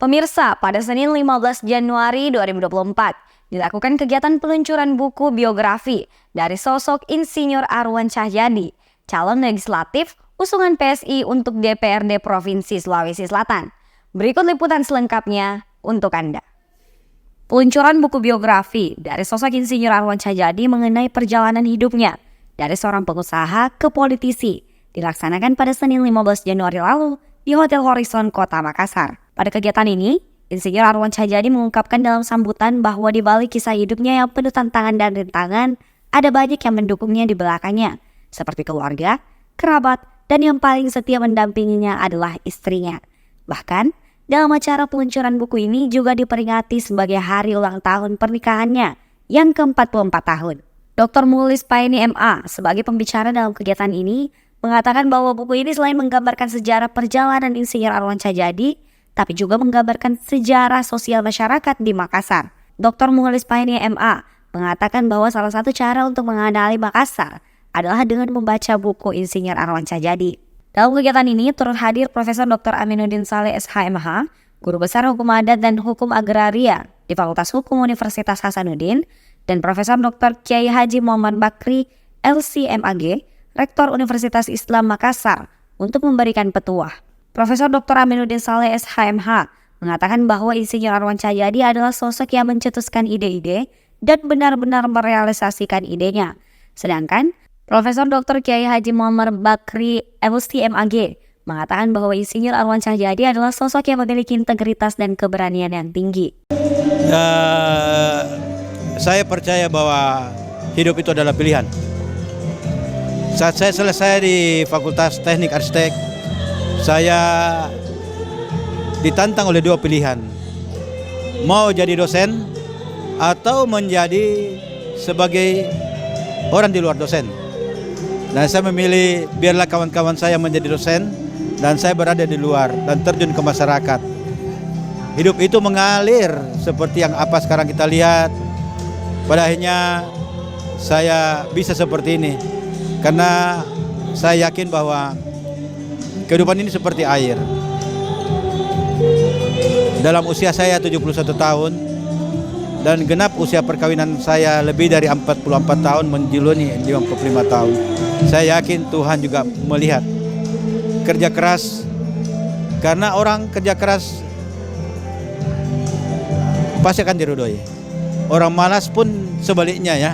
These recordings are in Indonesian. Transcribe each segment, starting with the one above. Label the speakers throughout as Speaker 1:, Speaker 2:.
Speaker 1: Pemirsa, pada Senin 15 Januari 2024, dilakukan kegiatan peluncuran buku biografi dari sosok Insinyur Arwan Cahyadi, calon legislatif usungan PSI untuk DPRD Provinsi Sulawesi Selatan. Berikut liputan selengkapnya untuk Anda. Peluncuran buku biografi dari sosok Insinyur Arwan Cahyadi mengenai perjalanan hidupnya dari seorang pengusaha ke politisi dilaksanakan pada Senin 15 Januari lalu di Hotel Horizon Kota Makassar. Pada kegiatan ini, Insinyur Arwan Cahyadi mengungkapkan dalam sambutan bahwa di balik kisah hidupnya yang penuh tantangan dan rintangan, ada banyak yang mendukungnya di belakangnya, seperti keluarga, kerabat, dan yang paling setia mendampinginya adalah istrinya. Bahkan, dalam acara peluncuran buku ini juga diperingati sebagai hari ulang tahun pernikahannya yang ke-44 tahun. Dr. Mulis Paini MA sebagai pembicara dalam kegiatan ini mengatakan bahwa buku ini selain menggambarkan sejarah perjalanan Insinyur Arwan Cahyadi, tapi juga menggambarkan sejarah sosial masyarakat di Makassar. Dr. Mulis Paini MA mengatakan bahwa salah satu cara untuk mengenali Makassar adalah dengan membaca buku Insinyur Arwan Cahyadi. Dalam kegiatan ini turut hadir Profesor Dr. Aminuddin Saleh SHMH, Guru Besar Hukum Adat dan Hukum Agraria di Fakultas Hukum Universitas Hasanuddin, dan Profesor Dr. Kiai Haji Muhammad Bakri LCMAG, Rektor Universitas Islam Makassar, untuk memberikan petuah. Profesor Dr. Aminuddin Saleh SHMH mengatakan bahwa Insinyur Arwan Cahyadi adalah sosok yang mencetuskan ide-ide dan benar-benar merealisasikan idenya. Sedangkan Profesor Dr. Kiai Haji Muhammad Bakri LCMAG mengatakan bahwa Insinyur Arwan Cahyadi adalah sosok yang memiliki integritas dan keberanian yang tinggi.
Speaker 2: Saya percaya bahwa hidup itu adalah pilihan. Saat saya selesai di Fakultas Teknik Arsitek, saya ditantang oleh dua pilihan. Mau jadi dosen atau menjadi sebagai orang di luar dosen. Dan saya memilih biarlah kawan-kawan saya menjadi dosen dan saya berada di luar dan terjun ke masyarakat. Hidup itu mengalir seperti yang apa sekarang kita lihat. Pada akhirnya saya bisa seperti ini karena saya yakin bahwa kehidupan ini seperti air. Dalam usia saya 71 tahun dan genap usia perkawinan saya lebih dari 44 tahun menjuluni 55 tahun. Saya yakin Tuhan juga melihat kerja keras, karena orang kerja keras pasti akan diridhoi. Orang malas pun sebaliknya ya.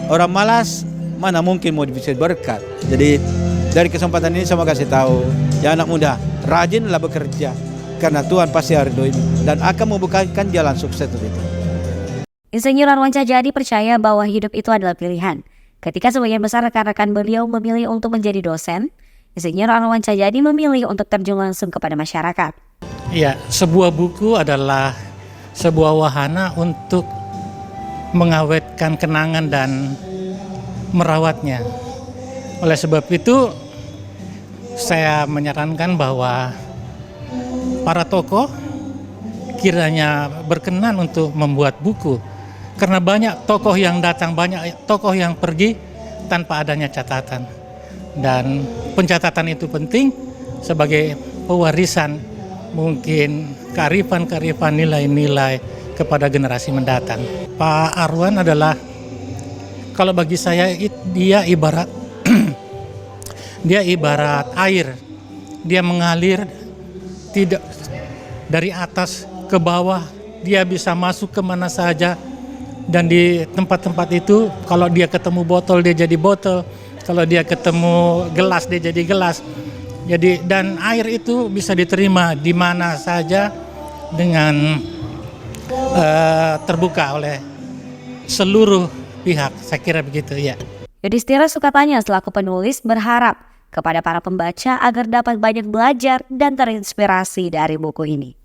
Speaker 2: Orang malas mana mungkin mau bisa berkat. Jadi dari kesempatan ini saya mau kasih tahu ya anak muda, rajinlah bekerja karena Tuhan pasti ridhoi dan akan membukakan jalan sukses itu.
Speaker 1: Insinyur Arwan Cahyadi percaya bahwa hidup itu adalah pilihan. Ketika sebagian besar rekan-rekan beliau memilih untuk menjadi dosen, Insinyur Arwan Cahyadi memilih untuk terjun langsung kepada masyarakat.
Speaker 3: Ya, sebuah buku adalah sebuah wahana untuk mengawetkan kenangan dan merawatnya. Oleh sebab itu, saya menyarankan bahwa para tokoh kiranya berkenan untuk membuat buku. Karena banyak tokoh yang datang, banyak tokoh yang pergi tanpa adanya catatan. Dan pencatatan itu penting sebagai pewarisan mungkin kearifan-kearifan nilai-nilai kepada generasi mendatang. Pak Arwan adalah, kalau bagi saya dia ibarat dia ibarat air. Dia mengalir tidak dari atas ke bawah, dia bisa masuk kemana saja. Dan di tempat-tempat itu kalau dia ketemu botol dia jadi botol, kalau dia ketemu gelas dia jadi gelas. Jadi dan air itu bisa diterima di mana saja dengan terbuka oleh seluruh pihak. Saya kira begitu ya.
Speaker 1: Yudhistira Sukatanya selaku penulis berharap kepada para pembaca agar dapat banyak belajar dan terinspirasi dari buku ini.